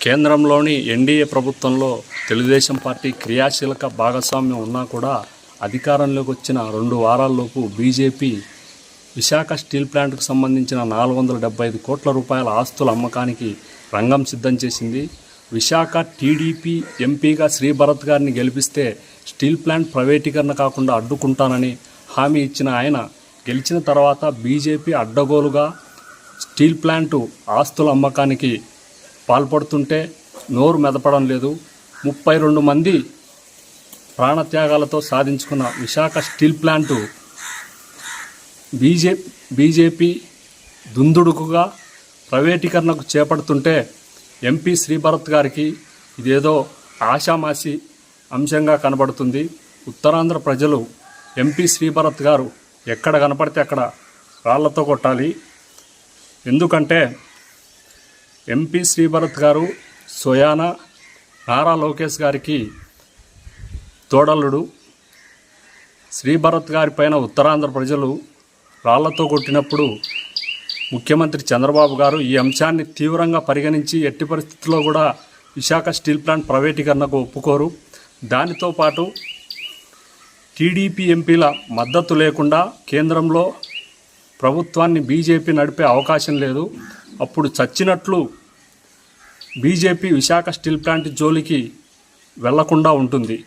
కేంద్రంలోని ఎన్డీఏ ప్రభుత్వంలో తెలుగుదేశం పార్టీ క్రియాశీలక భాగస్వామ్యం ఉన్నా కూడా అధికారంలోకి వచ్చిన 2 వారాల్లోపు బీజేపీ విశాఖ స్టీల్ ప్లాంట్కు సంబంధించిన 475 కోట్ల రూపాయల ఆస్తుల అమ్మకానికి రంగం సిద్ధం చేసింది. విశాఖ టీడీపీ ఎంపీగా శ్రీభరత్ గారిని గెలిపిస్తే స్టీల్ ప్లాంట్ ప్రైవేటీకరణ కాకుండా అడ్డుకుంటానని హామీ ఇచ్చిన ఆయన గెలిచిన తర్వాత బీజేపీ అడ్డగోలుగా స్టీల్ ప్లాంటు ఆస్తుల అమ్మకానికి పాల్పడుతుంటే నోరు మెదపడం లేదు. 32 మంది ప్రాణత్యాగాలతో సాధించుకున్న విశాఖ స్టీల్ ప్లాంటు బీజేపీ దుందుడుకుగా ప్రైవేటీకరణకు చేపడుతుంటే ఎంపీ శ్రీభరత్ గారికి ఇదేదో ఆషామాషి అంశంగా కనబడుతుంది. ఉత్తరాంధ్ర ప్రజలు ఎంపీ శ్రీభరత్ గారు ఎక్కడ కనపడితే అక్కడ రాళ్లతో కొట్టాలి. ఎందుకంటే ఎంపీ శ్రీభరత్ గారు సోయానా నారా లోకేష్ గారికి తోడలుడు. శ్రీభరత్ గారి పైన ఉత్తరాంధ్ర ప్రజలు రాళ్లతో కొట్టినప్పుడు ముఖ్యమంత్రి చంద్రబాబు గారు ఈ అంశాన్ని తీవ్రంగా పరిగణించి ఎట్టి పరిస్థితుల్లో కూడా విశాఖ స్టీల్ ప్లాంట్ ప్రైవేటీకరణకు ఒప్పుకోరు. దానితో పాటు టీడీపీ ఎంపీల మద్దతు లేకుండా కేంద్రంలో ప్రభుత్వాన్ని బీజేపీ నడిపే అవకాశం లేదు. అప్పుడు చచ్చినట్లు బీజేపీ విశాఖ స్టీల్ ప్లాంట్ జోలికి వెళ్లకుండా ఉంటుంది.